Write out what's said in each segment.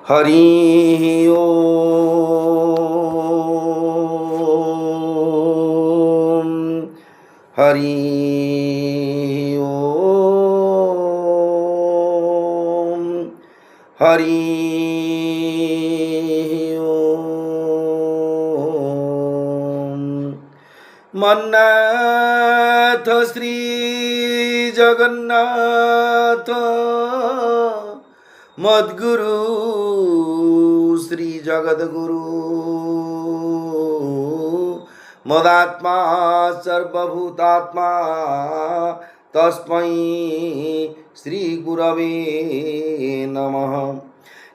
हरि ओम। हरि ओम। हरि ओम। मन्नाथ श्री जगन्नाथ मद्गुरु श्री जगद्गुरु मदात्मा सर्वभूतात्मा तस्मै श्री गुरवे नमः।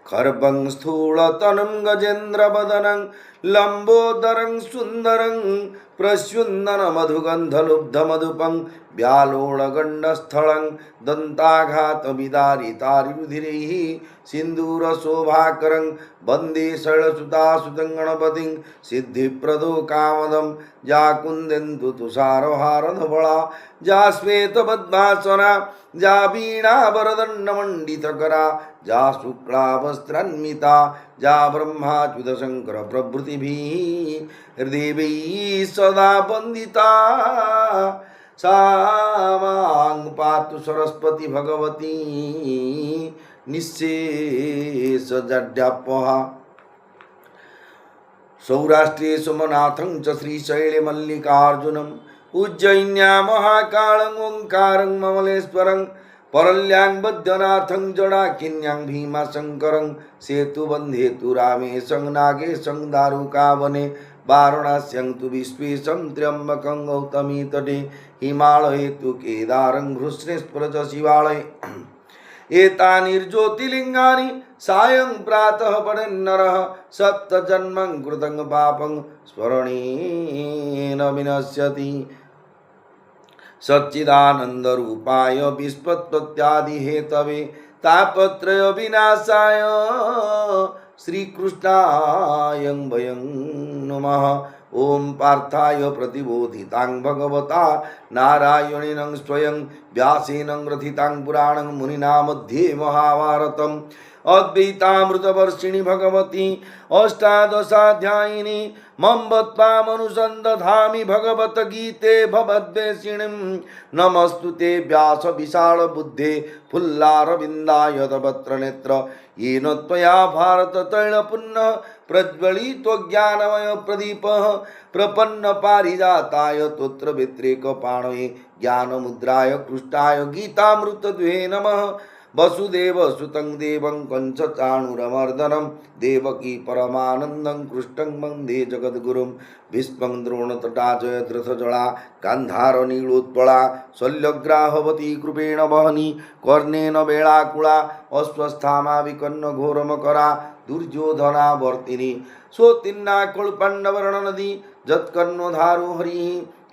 खर्वं स्थूलतनं गजेन्द्रवदनं लंबोदरं सुंदरं प्रस्युन्दनमधुगन्धलुब्धमधुपं व्यालोळगण्डस्थलं दन्ताघातविदारितारिरुधिरैः सिन्दूरशोभाकरं वन्दे शैलसुतासुतं गणपतिं सिद्धिप्रदो कामदं या कुन्देन्दु तुषारहारधवला जा श्वेतपद्मासना जा वीणावरदण्डमण्डितकरा जा शुक्लावस्त्रान्विता जा ब्रह्माच्युतशङ्कर प्रभृतिभिः हृदेवैः सदा वन्दिता सा मां पातु सरस्वती भगवती निःशेषजड्यापहा। सौराष्ट्रे सोमनाथं च श्रीशैले मल्लिकार्जुनम् उज्जयिन्यां महाकालं ओंकारं ममलेश्वरं परल्यां बद्यनाथं जडाकिन्यां भीमाशङ्करं सेतुबन्धेतु रामेशं नागेशं दारुकावने वाराणस्यां तु विश्वेशं त्र्यम्बकं गौतमीतटे हिमालये तु केदारं घृष्णेश्वर च शिवालये एतानिर्ज्योतिर्लिङ्गानि सायं प्रातः पठन्नरः सप्तजन्मं कृतं पापं स्मरणेन विनश्यति। सच्चिदानन्दरूपाय विश्वोत्पत्त्यादिहेतवे तापत्रय विनाशाय श्रीकृष्णाय वयं नमः। ओम पार्थाय प्रतिबोधितां भगवता नारायणेन स्वयं व्यासेन ग्रथितां पुराणं मुनिना मध्ये महाभारतम् अद्वैतामृतवर्षिणि भगवती अष्टादशाध्यायिनी मम्बत्वामनुसन्दधामि भगवद्गीते भवद्वेषिणीं नमस्तुते व्यास विशालबुद्धे फुल्लारविन्दाय तवत्र नेत्र येन त्वया भारततैलपुन्नः प्रज्वलितो ज्ञानमय प्रदीपः प्रपन्न पारिजाताय तोत्रवेत्रैकपाणये ज्ञानमुद्राय कृष्णाय गीतामृतद्वे नमः। वसुदेवसुतं देवं कंसचाणूरमर्दनं देवकी परमानन्दं कृष्णं वन्दे जगद्गुरुं भीष्मं द्रोणतटा जयद्रथजला गान्धारनीलोत्पला शल्यग्राहवती कृपेण वहनी कर्णेन वेलाकुला अश्वस्थामा विकर्णघोरमकरा दुर्योधनावर्तिनी सोत्तीर्णा कल्पण्डवर्णनदी जत्कर्णधारो हरिः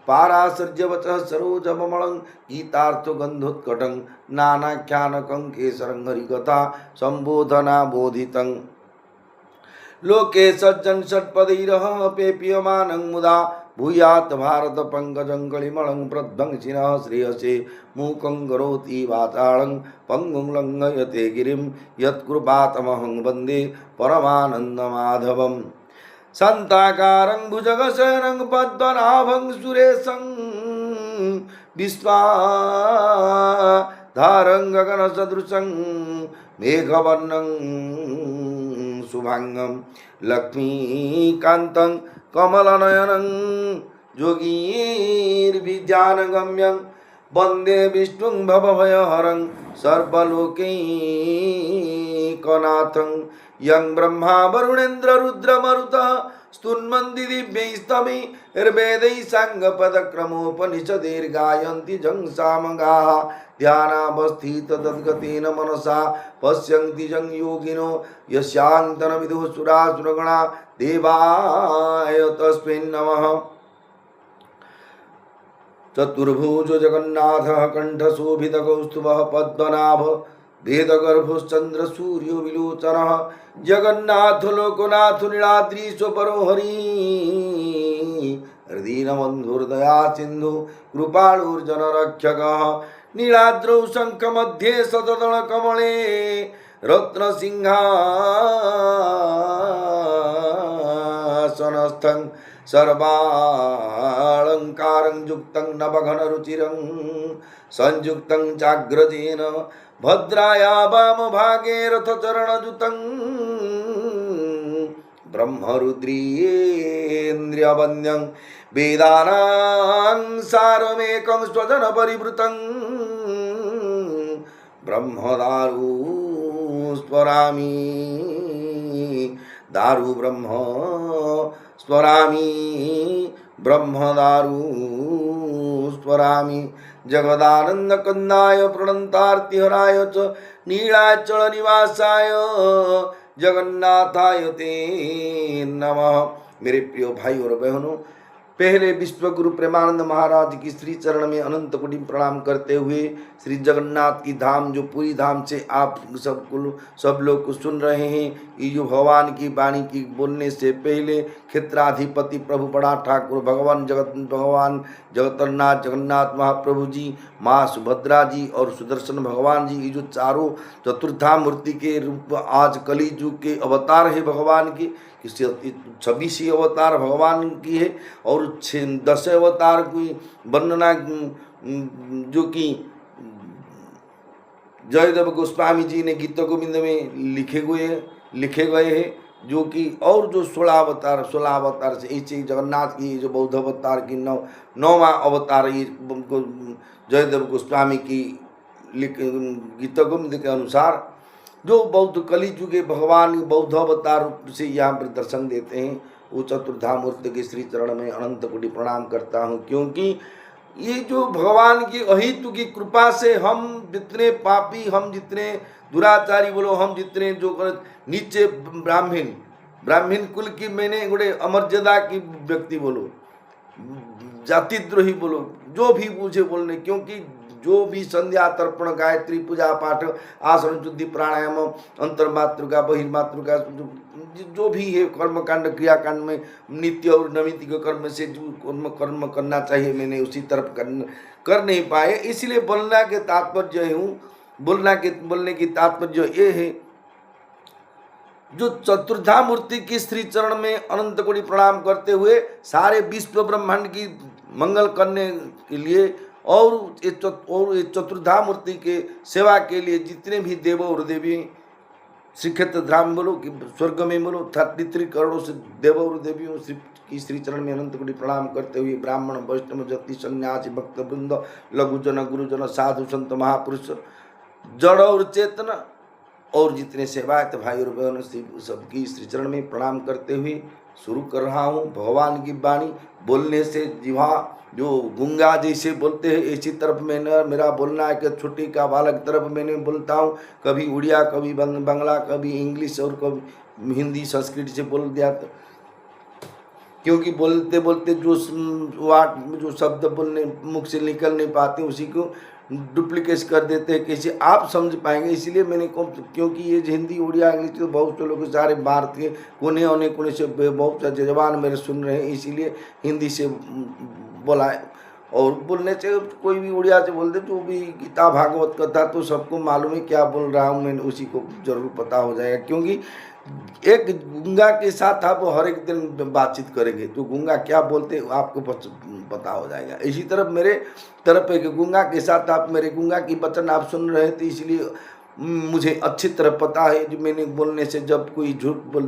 पाराशर्यवचः सरोजममलं गीतार्थगन्धोत्कटं नानाख्यानकं केसरं हरिकथा सम्बोधना बोधितं लोके सज्जन षट्पदैरहं पेप्यमानं मुदा भूयात् भारत पंकजं कलिमलं प्रध्वंसिनः श्रेयसे मूकं करोति वाचालं पंगुं लङ्घयते गिरिं यत्कृपातमहं वन्दे परमानन्दमाधवम्। शान्ताकारं भुजगशयनं पद्मनाभं सुरेशं विश्वाधारं गगनसदृशं मेघवर्णं शुभांगं लक्ष्मीकान्तं कमलनयनं योगीर्विद्यानगम्यं वन्दे विष्णुं भवभयहरं सर्वलोकैकनाथं यं ब्रह्मा वरुणेन्द्र रुद्रमरुतः स्तुन्वन्ति दिव्यैस्तवैर्वेदैः साङ्गपदक्रमोपनिषदैर्गायन्ति जं सामगाः ध्यानावस्थिततद्गतेन मनसा पश्यन्ति जं योगिनो यस्यान्तनविदुः सुरासुरगणा देवाय तस्मै नमः। चतुर्भुजो जगन्नाथः कण्ठशोभितकौस्तुभः पद्मनाभ वेदगर्भश्चन्द्र सूर्यो विलोचनः जगन्नाथ लोकनाथ नीलाद्रीश्वरो हरि हृदीनबन्धुर्दया सिन्धु कृपालुर्जनरक्षकः नीलाद्रौ शङ्खमध्ये शतदलकमले रत्न सिंहासनस्थं सर्वालंकारं युक्तं नवघन रुचिरं संयुक्तं चाग्रजेन भद्राया वामभागे रथचरणयुतं ब्रह्मरुद्रीन्द्रियवन्द्यं वेदानां सारमेकं स्वजनपरिवृतं ब्रह्मदारु स्मरामि दारु ब्रह्म स्मरामि ब्रह्मदारु स्मरामि जगदानन्दकन्दाय प्रणन्तार्तिहराय च नीलाचलनिवासाय जगन्नाथाय ते नमः। मेरे प्रिय भाई और बहनों, पहले विश्वगुरु प्रेमानंद महाराज की श्री चरण में अनंत कोटि प्रणाम करते हुए श्री जगन्नाथ की धाम जो पूरी धाम से आप सब लोग को सुन रहे हैं, ये जो भगवान की वाणी की बोलने से पहले क्षेत्राधिपति प्रभु बड़ा ठाकुर भगवान जगन्नाथ जगन्नाथ महाप्रभु जी, माँ सुभद्रा जी और सुदर्शन भगवान जी, ये जो चारों चतुर्धा मूर्ति के रूप आज कली युग के अवतार है भगवान के, 26 अवतार भगवान की है और 10 अवतार की वर्णना जो कि जयदेव गोस्वामी जी ने गीत गोविंद में लिखे गए हैं, जो कि और जो 16 अवतार से इसे जगन्नाथ की जो बौद्ध अवतार की 9वां अवतार ये जयदेव गोस्वामी की गीत गोविंद के अनुसार जो बौद्ध कली युगे भगवान बौद्ध अवतार से यहाँ पर दर्शन देते हैं, वो चतुर्धा मूर्ति के श्री चरण में अनंत कोटि प्रणाम करता हूँ। क्योंकि ये जो भगवान की अहितु की कृपा से हम जितने पापी, हम जितने दुराचारी बोलो, हम जितने जो नीचे ब्राह्मण कुल की मैंने गोटे अमर्यादा की व्यक्ति बोलो, जातिद्रोही बोलो, जो भी मुझे बोलने, क्योंकि जो भी संध्या तर्पण गायत्री पूजा पाठ आसन शुद्धि प्राणायाम अंतर्मातृका बहिर्मातृका जो भी है कर्मकांड क्रियाकांड में नित्य और नैमित्तिक कर्म से जो कर्म करना चाहिए, मैंने उसी तरफ कर नहीं पाए। इसलिए बोलने की तात्पर्य ये है, जो चतुर्धा मूर्ति की श्री चरण में अनंत कोटि प्रणाम करते हुए सारे विश्व ब्रह्मांड की मंगल करने के लिए और ये चतुर्धा मूर्ति के सेवा के लिए जितने भी देव और देवी श्रीक्षेत्र धाम बोलो कि स्वर्ग में बोलो 33 करोड़ों से देव और देवियों की श्री चरण में अनंत कोटि प्रणाम करते हुए ब्राह्मण वैष्णव जति सन्यासी भक्त वृंद लघुजन गुरुजन साधु संत महापुरुष जड़ और चेतन और जितने सेवायत भाई और बहनों सबकी श्री चरण में प्रणाम करते हुए शुरू कर रहा हूँ। भगवान की वाणी बोलने से जिह्वा जो गूंगा जैसे बोलते हैं इसी तरफ मैंने मेरा बोलना है कि छोटी का बालक तरफ मैंने बोलता हूँ, कभी उड़िया कभी बंगला कभी इंग्लिश और कभी हिंदी संस्कृत से बोल दिया, क्योंकि बोलते बोलते जो शब्द बोलने मुख से निकल नहीं पाते उसी को डुप्लीकेट कर देते हैं, कैसे आप समझ पाएंगे। इसलिए मैंने क्योंकि ये हिंदी उड़िया इंग्लिश तो बहुत से लोग सारे भारत के कोने से बहुत से जवान मेरे सुन रहे हैं, इसीलिए हिंदी से बोला है। और बोलने से कोई भी उड़िया से बोल दे, जो भी गीता भागवत कथा तो सबको मालूम है क्या बोल रहा हूँ मैं, उसी को जरूर पता हो जाएगा। क्योंकि एक गूंगा के साथ आप हर एक दिन बातचीत करेंगे तो गूंगा क्या बोलते आपको पता हो जाएगा। इसी तरफ मेरे तरफ एक गूंगा के साथ आप मेरे गूंगा की वचन आप सुन रहे थे, इसलिए मुझे अच्छी तरह पता है जो मैंने बोलने से जब कोई झूठ बोल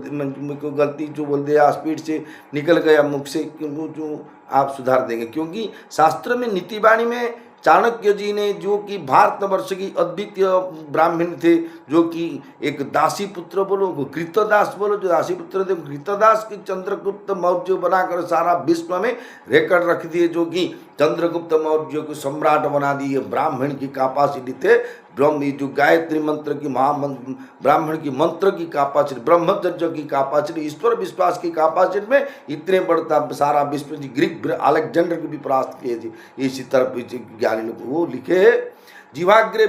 कोई गलती जो बोल दिया स्पीड से निकल गया मुख से, जो आप सुधार देंगे। क्योंकि शास्त्र में नीतिवाणी में चाणक्य जी ने जो कि भारतवर्ष की अद्वितीय ब्राह्मण थे, जो कि एक दासी पुत्र बोलो कृतदास बोलो, जो दासी पुत्र थे कृतदास की चंद्रगुप्त मौर्य बनाकर सारा विश्व में रिकॉर्ड रख दिए, जो कि चंद्रगुप्त मौर्य को सम्राट बना दिए। ब्राह्मण की कैपेसिटी थे ब्रह्म जो गायत्री मंत्र की ब्राह्मण की मंत्र की कैपेसिटी, ब्रह्मचर्य की कैपेसिटी, ईश्वर विश्वास की कैपेसिटी में इतने बड़ता सारा विश्व जी ग्रीक अलेक्जेंडर को भी परास्त किए थे। इसी तरफ ज्ञानी लोग वो लिखे जिह्वाग्रे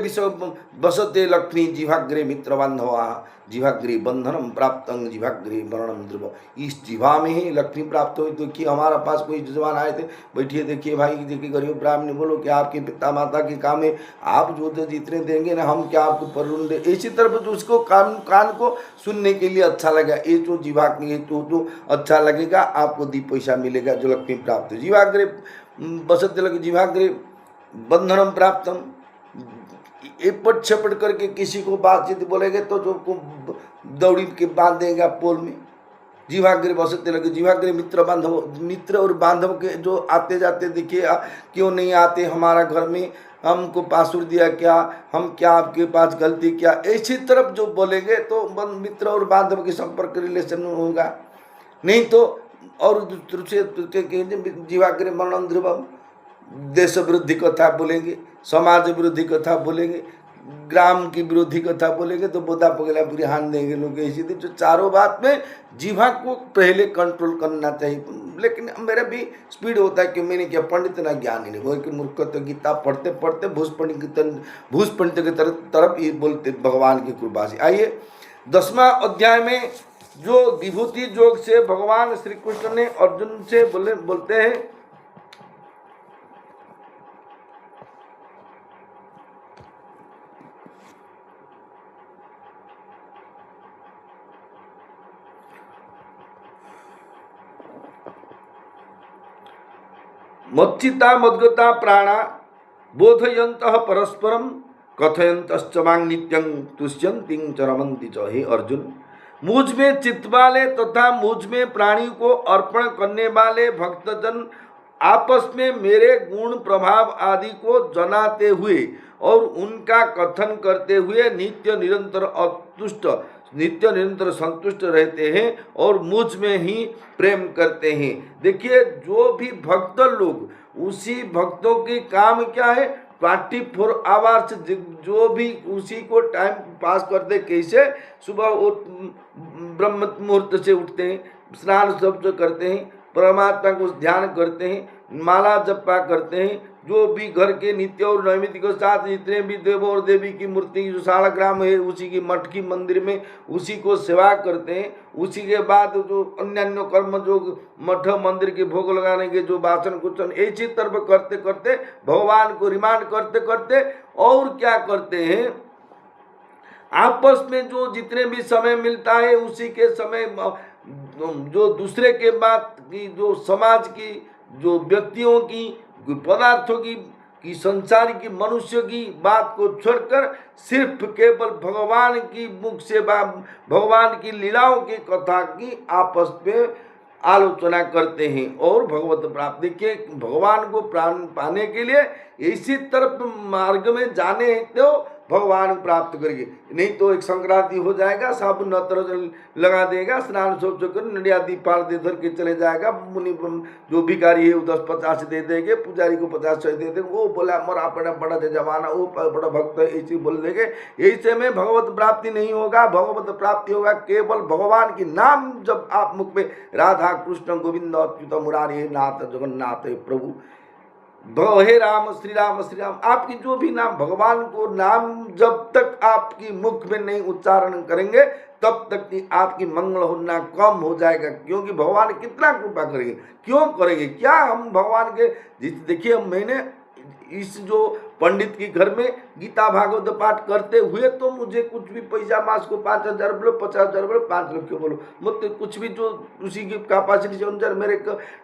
वसते लक्ष्मी जिह्वाग्रे मित्र बांधवा जिह्वाग्रे बंधनम प्राप्त जिह्वाग्रे वर्णम ध्रुव। इस जिह्वा में ही लक्ष्मी प्राप्त हुई। तो कि हमारा पास कोई जवान आए थे, बैठिए देखिए भाई, देखिए गरीब ब्राह्मण बोलो कि आपके पिता माता के काम है, आप जो जितने देंगे ना हम क्या आपको पर दे। इसी तरह तो उसको कान को सुनने के लिए अच्छा लगा, ये जो जिह्वा के तो अच्छा लगेगा, आपको 2 पैसा मिलेगा जो लक्ष्मी प्राप्त है। जिह्वाग्रे बसते लगे जिह्वाग्रे बंधनम प्राप्तम, एपट छपट करके किसी को बातचीत बोलेंगे तो जो दौड़ी के बांध देगा पोल में। जिह्वाग्रे बसते लगे जिह्वाग्रे मित्र बांधव, मित्र और बांधव के जो आते जाते देखिए क्यों नहीं आते हमारा घर में, हमको पासुर दिया क्या, हम क्या आपके पास गलती क्या, ऐसी तरफ जो बोलेंगे तो मित्र और बांधव के संपर्क रिलेशन होगा। नहीं तो और दूसरे जिह्वाग्रे वर्णम ध्रुवम, देश विरोधी कथा बोलेंगे, समाज विरोधी कथा बोलेंगे, ग्राम की विरोधी कथा बोलेंगे तो बोधा पगला पूरी हान देंगे लोग। इसीलिए जो चारों बात में जिह्वा को पहले कंट्रोल करना चाहिए। लेकिन मेरा भी स्पीड होता है कि मैंने क्या पंडित ना ज्ञान ही नहीं, वो कि मूर्ख तो गीता पढ़ते पढ़ते भूस पंडित की तरफ ये बोलते भगवान की कृपा से। आइए 10वां अध्याय में जो विभूति योग से भगवान श्री कृष्ण ने अर्जुन से बोलते हैं, मच्चिता मद्गता प्राणा बोधयन्तः परस्परम कथयन्तश्च मां नित्यं तुष्यन्ति च रमन्ति च। हे अर्जुन, मुझ में चित्त वाले तथा मुझ में प्राणी को अर्पण करने वाले भक्तजन आपस में मेरे गुण प्रभाव आदि को जनाते हुए और उनका कथन करते हुए नित्य निरंतर संतुष्ट रहते हैं और मुझ में ही प्रेम करते हैं। देखिए जो भी भक्त लोग, उसी भक्तों के काम क्या है, 24 आवर्स जो भी उसी को टाइम पास करते। कैसे? सुबह ब्रह्म मुहूर्त से उठते हैं, स्नान सब करते हैं, परमात्मा को ध्यान करते हैं, माला जपा करते हैं, जो भी घर के नित्य और नैमित्तिक के साथ जितने भी देव और देवी की मूर्ति जो शालाग्राम है उसी की मठ की मंदिर में उसी को सेवा करते हैं। उसी के बाद जो अन्य कर्म जो मठ मंदिर के भोग लगाने के जो वासन कुचन ऐसी तरफ करते करते भगवान को रिमांड करते करते और क्या करते हैं, आपस में जो जितने भी समय मिलता है उसी के समय जो दूसरे के बात की, जो समाज की, जो व्यक्तियों की, पदार्थों की संसार की मनुष्य की बात को छोड़कर सिर्फ केवल भगवान की मुख से भगवान की लीलाओं की कथा की आपस में आलोचना करते हैं और भगवत प्राप्ति के भगवान को प्राण पाने के लिए इसी तरफ मार्ग में जाने हैं तो भगवान प्राप्त करेंगे। नहीं तो एक संक्रांति हो जाएगा, साबुन नतर लगा देगा, स्नान सोच कर नडिया दीपाल दे धर के चले जाएगा, मुनि जो भिखारी है वो 10-50 दे देंगे, पुजारी को 50 दे देंगे, वो बोला मरा पड़ा बड़ा जमाना, वो बड़ा भक्त है ऐसे बोल देंगे। ऐसे में भगवत प्राप्ति नहीं होगा। भगवत प्राप्ति होगा केवल भगवान की नाम जब आप मुख में राधा कृष्ण गोविंद अच्युत मुरारी नाथ जगन्नाथ प्रभु हे राम श्री राम आपकी जो भी नाम, भगवान को नाम जब तक आपकी मुख में नहीं उच्चारण करेंगे तब तक कि आपकी मंगल होना कम हो जाएगा। क्योंकि भगवान कितना कृपा करेंगे, क्यों करेंगे, क्या हम भगवान के देखिए मैंने इस जो पंडित के घर में गीता भागवत पाठ करते हुए तो मुझे कुछ भी पैसा मास को 5,000 बोलो, 50,000 बोलो, 5 लाख बोलो, मुझे कुछ भी जो उसी की कैपेसिटी के अनुसार मेरे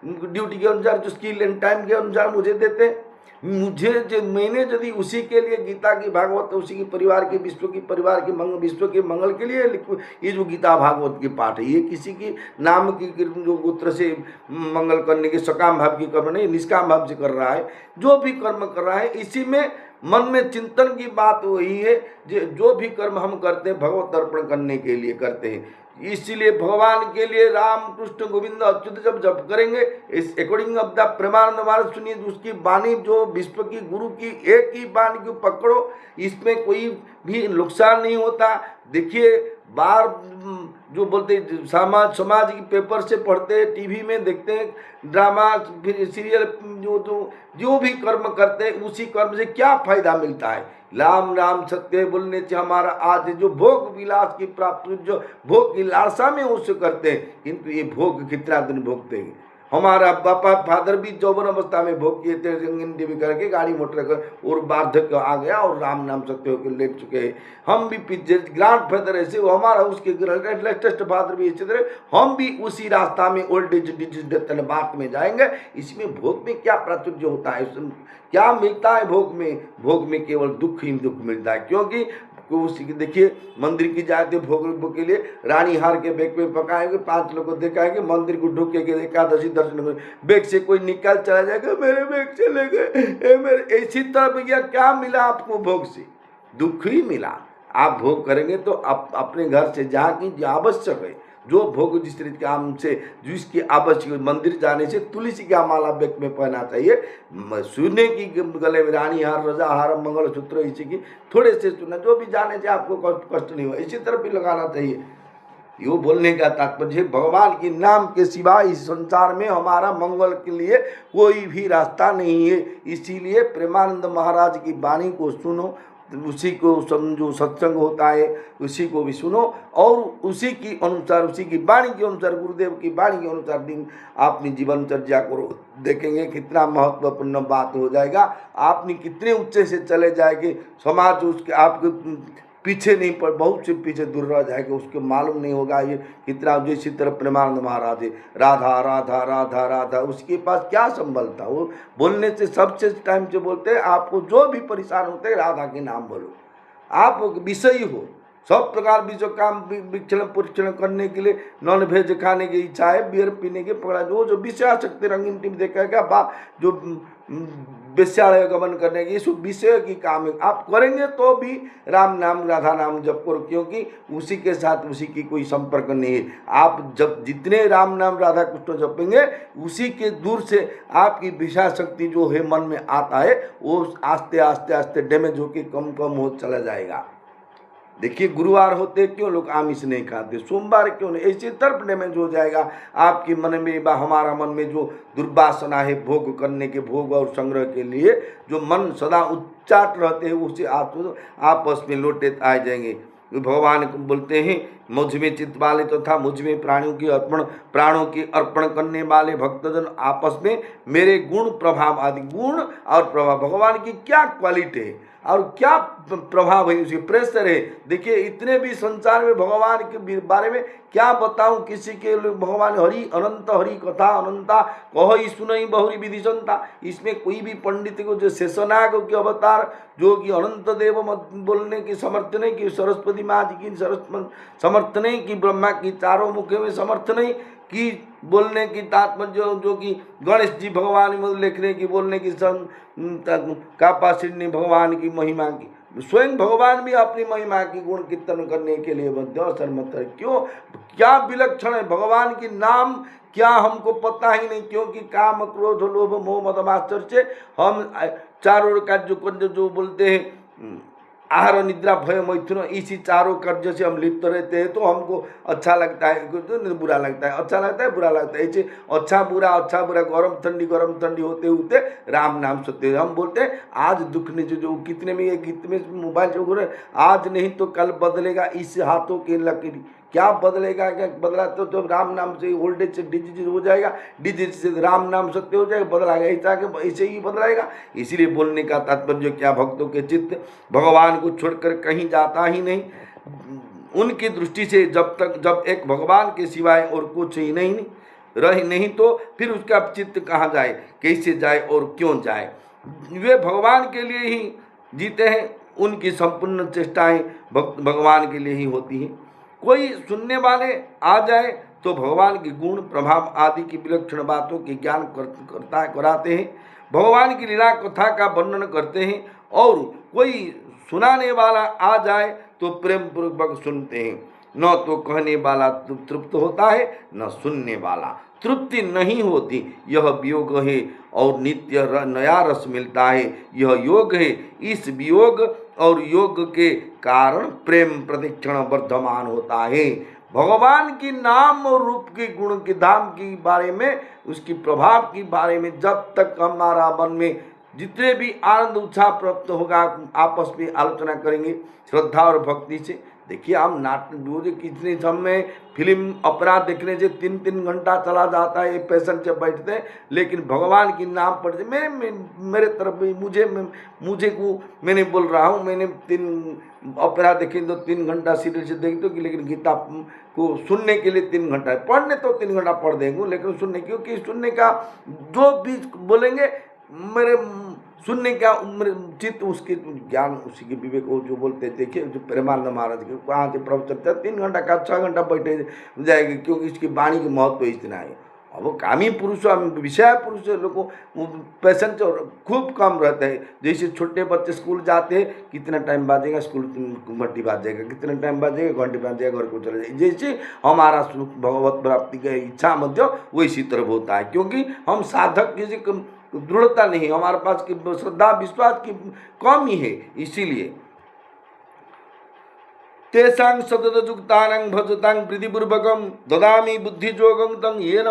ड्यूटी के अनुसार जो स्किल एंड टाइम के अनुसार मुझे देते हैं। मुझे मैंने यदि उसी के लिए गीता की भागवत उसी की परिवार के विश्व की परिवार के विश्व के मंगल के लिए ये जो गीता भागवत के पाठ है ये किसी की नाम की जो गोत्र से मंगल करने के सकाम भाव की कर्म नहीं, निष्काम भाव से कर रहा है। जो भी कर्म कर रहा है इसी में मन में चिंतन की बात वही है, जो भी कर्म हम करते हैं भगवत अर्पण करने के लिए करते हैं। इसीलिए भगवान के लिए राम कृष्ण गोविंद अच्युत जब करेंगे इस according of the Premanand Maharaj सुनिए, उसकी वाणी जो विश्व की गुरु की एक ही वाणी को पकड़ो, इसमें कोई भी नुकसान नहीं होता। देखिए बार जो बोलते समाज की पेपर से पढ़ते हैं, टीवी में देखते हैं, ड्रामा फिर सीरियल, जो भी कर्म करते हैं उसी कर्म से क्या फायदा मिलता है। राम राम सत्य बोलने से हमारा आज जो भोग विलास की प्राप्ति, जो भोग की लालसा में उसे करते हैं, किंतु ये भोग कितना दिन भोगते हैं। हमारा पापा फादर भी यौवन अवस्था में भोग किए थे, रंगीन टीवी करके गाड़ी मोटर कर, और वार्धक्य आ गया और राम नाम सत्य होकर लेट चुके हैं। हम भी पीछे ग्रांड फादर ऐसे, वो हमारा उसके लेटेस्ट फादर भी इसी तरह, हम भी उसी रास्ता में ओल्ड एज डिजीज डेथ बात में जाएंगे। इसमें भोग में क्या प्राचुर्य होता है, क्या मिलता है भोग में? भोग में केवल दुख ही दुख मिलता है, क्योंकि उसी की देखिए मंदिर की जाते भोग के लिए रानी हार के बैग में पकाएंगे, 5 लोग को दिखाएंगे, मंदिर को ढूकेंगे, एकादशी दर्शन बैग से कोई निकाल चला जाएगा, मेरे बैग से ले गए मेरे। इसी तरह भैया क्या मिला आपको भोग से? दुख ही मिला। आप भोग करेंगे तो आप अपने घर से जहाँ की जो आवश्यक है, जो भोग जिस तरीके काम से जिसकी आवश्यक, मंदिर जाने से तुलसी का माला बैग में पहना चाहिए, सोने की गले में रानी हार, रजा हार, मंगलसूत्र इसी की थोड़े से सुना, जो भी जाने से आपको कष्ट नहीं हो, इसी तरह भी लगाना चाहिए। यो बोलने का तात्पर्य भगवान के नाम के सिवा इस संसार में हमारा मंगल के लिए कोई भी रास्ता नहीं है। इसीलिए प्रेमानंद महाराज की वाणी को सुनो, उसी को समझो, सत्संग होता है उसी को भी सुनो, और उसी की अनुसार, उसी की वाणी के अनुसार, गुरुदेव की वाणी के अनुसार दिन अपनी जीवनचर्या करो, देखेंगे कितना महत्वपूर्ण बात हो जाएगा। आपने कितने ऊंचे से चले जाएंगे, समाज उसके आपके पीछे नहीं पर बहुत से पीछे दूर रह जाएगा, उसको मालूम नहीं होगा ये कितना। जैसी तरह प्रेमानंद महाराज है, राधा राधा राधा राधा, उसके पास क्या संबल था? वो बोलने से सबसे टाइम से बोलते हैं, आपको जो भी परेशान होते हैं राधा के नाम बोलो, आप विषयी हो। सब प्रकार भी जो काम विक्षण पुरक्षण करने के लिए, नॉन वेज खाने की इच्छा है, बियर पीने के पकड़ा, जो विषय सकते रंगीन टीवी देखेगा, बा जो विषयालय गमन करने की, इस विषय की काम है, आप करेंगे तो भी राम नाम राधा नाम जप करो, क्योंकि उसी के साथ उसी की कोई संपर्क नहीं है। आप जब जितने राम नाम राधा कृष्ण जपेंगे, उसी के दूर से आपकी विषय शक्ति जो है मन में आता है, वो आस्ते आस्ते आस्ते डैमेज होकर कम कम हो चला जाएगा। देखिए गुरुवार होते क्यों लोग आमिष नहीं खाते, सोमवार क्यों नहीं, ऐसे तरफ डैमेज हो जाएगा आपके मन में, हमारा मन में जो दुर्वासना है भोग करने के, भोग और संग्रह के लिए जो मन सदा उच्चाट रहते हैं, उसे आपस में लौटे आ जाएंगे। भगवान बोलते हैं, मुझ में चित्त वाले तथा मुझ में प्राणों की अर्पण करने वाले भक्तजन आपस में मेरे गुण प्रभाव आदि, गुण और प्रभाव, भगवान की क्या क्वालिटी है और क्या प्रभाव है, उसके प्रेशर है। देखिए इतने भी संसार में भगवान के बारे में क्या बताऊं, किसी के भगवान हरि अनंत, हरि कथा अनंता, कहो सुनई बहुरी विधि संता। इसमें कोई भी पंडित को, जो शेषनाग के अवतार, जो कि अनंत देव बोलने की समर्थ नहीं, कि सरस्वती माँ जी की समर्थ नहीं, कि ब्रह्मा की चारों मुखे में समर्थ नहीं, कि बोलने की तात्पर्य जो कि गणेश जी भगवान में लिखने की, बोलने की कापासिनी भगवान की महिमा की, स्वयं भगवान भी अपनी महिमा की गुण कीर्तन करने के लिए सर्वमत है। क्यों, क्या विलक्षण है भगवान की नाम, क्या हमको पता ही नहीं, क्योंकि काम क्रोध लोभ मोह मद मात्सर्य से हम चारों का जो बोलते हैं आहार निद्रा भय मैथुन, इसी चारों कार्य से हम लिप्त रहते हैं, तो हमको अच्छा लगता है, तो बुरा लगता है, अच्छा लगता है, बुरा लगता है, ऐसे अच्छा बुरा गरम ठंडी होते होते राम नाम सत्य। हम बोलते हैं आज दुख ने जो कितने में ये गीत में मोबाइल जो आज नहीं तो कल बदलेगा इस हाथों के लकीर, क्या बदलेगा, क्या बदला तो राम नाम से ओल्ड एज से डिजीज हो जाएगा, डिजीज से राम नाम सत्य हो जाएगा, बदलाएगा ऐसे ही बदलाएगा। इसीलिए बोलने का तात्पर्य क्या, भक्तों के चित्त भगवान को छोड़कर कहीं जाता ही नहीं। उनकी दृष्टि से जब एक भगवान के सिवाय और कुछ ही नहीं रही नहीं, तो फिर उसका चित्त कहाँ जाए, कैसे जाए और क्यों जाए। वे भगवान के लिए ही जीते हैं, उनकी संपूर्ण चेष्टाएं भगवान के लिए ही होती हैं। कोई सुनने वाले आ जाए तो भगवान के गुण प्रभाव आदि की विलक्षण बातों की ज्ञान कराते हैं, भगवान की लीला कथा का वर्णन करते हैं, और कोई सुनाने वाला आ जाए तो प्रेम पूर्वक सुनते हैं। न तो कहने वाला तृप्त होता है, न सुनने वाला तृप्ति नहीं होती। यह वियोग है और नित्य नया रस मिलता है, यह योग है। इस वियोग और योग के कारण प्रेम प्रतिक्षण वर्धमान होता है। भगवान की नाम और रूप के गुण के धाम के बारे में, उसकी प्रभाव के बारे में जब तक हमारा मन में जितने भी आनंद उत्साह प्राप्त होगा, आपस में आलोचना करेंगे श्रद्धा और भक्ति से। देखिए हम नाटक कितने समय फिल्म अपराध देखने से 3-3 घंटा चला जाता है, पैशन से बैठते हैं, लेकिन भगवान की नाम पढ़ते मेरे तरफ मुझे को मैंने बोल रहा हूँ, मैंने 3 अपराध देखे तो 3 घंटा सीरियल से देखते हो, लेकिन गीता को सुनने के लिए 3 घंटा, पढ़ने तो 3 घंटा पढ़ देंगे, लेकिन सुनने, क्योंकि सुनने का जो भी बोलेंगे मेरे सुनने का चित्त उसके ज्ञान उसी के विवेक को जो बोलते हैं। देखिए जो प्रेमानंद महाराज के कहाँ से प्रवचन 3 घंटा का 6 घंटा बैठे जाएंगे, क्योंकि इसकी वाणी के महत्व इतना है। अब वो कामी पुरुष विषय पुरुष लोगों को पैशन खूब कम रहता है। जैसे छोटे बच्चे स्कूल जाते हैं, कितना टाइम बाजेगा स्कूल घंटी बाजेगा, कितना टाइम बाजेगा घंटी बाजेगा, घर को चले जाए। जैसे हमारा सुख भगवत प्राप्ति का इच्छा मध्य वैसी तरफ होता है, क्योंकि हम साधक किसी दृढ़ता नहीं, हमारे पास की श्रद्धा विश्वास की कमी है। इसीलिए तेषां सततयुक्तानां भजतां प्रीतिपूर्वकं ददामि बुद्धियोगं तं येन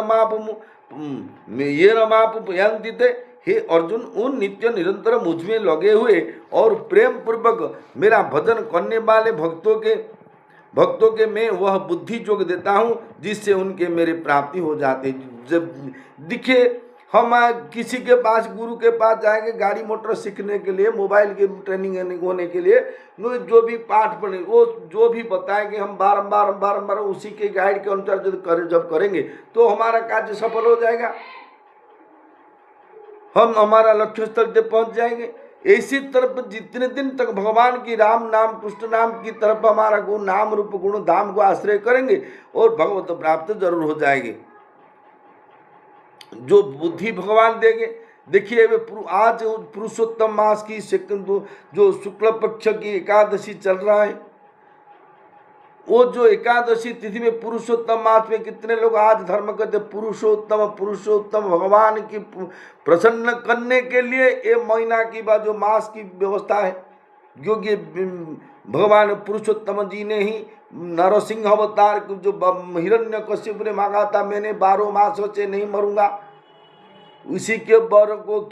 मापयन्ति ते। हे अर्जुन, उन नित्य निरंतर मुझ में लगे हुए और प्रेम पूर्वक मेरा भजन करने वाले भक्तों के मैं वह बुद्धि योग देता हूँ, जिससे उनके मेरे प्राप्ति हो जाते। जब दिखे हम किसी के पास गुरु के पास जाएंगे गाड़ी मोटर सीखने के लिए, मोबाइल की ट्रेनिंग होने के लिए, जो भी पाठ पढ़े वो जो भी बताएंगे हम बारंबार उसी के गाइड के अनुसार जब करेंगे तो हमारा कार्य सफल हो जाएगा, हम हमारा लक्ष्य स्थल पे पहुंच जाएंगे। इसी तरफ जितने दिन तक भगवान की राम नाम कृष्ण नाम की तरफ हमारा गुण नाम रूप गुण धाम को आश्रय करेंगे और भगवत प्राप्त जरूर हो जाएगी। जो बुद्धि भगवान देंगे। देखिए आज पुरुषोत्तम मास की जो शुक्ल पक्ष की एकादशी चल रहा है, वो जो एकादशी तिथि में पुरुषोत्तम मास में कितने लोग आज धर्म करते। पुरुषोत्तम भगवान की प्रसन्न करने के लिए ये महीना की बाद जो मास की व्यवस्था है, क्योंकि भगवान पुरुषोत्तम जी ने ही नरसिंह अवतार जो हिरण्यकश्यप ने मांगा था, मैंने 12 मासों से नहीं मरूंगा, उसी के वर को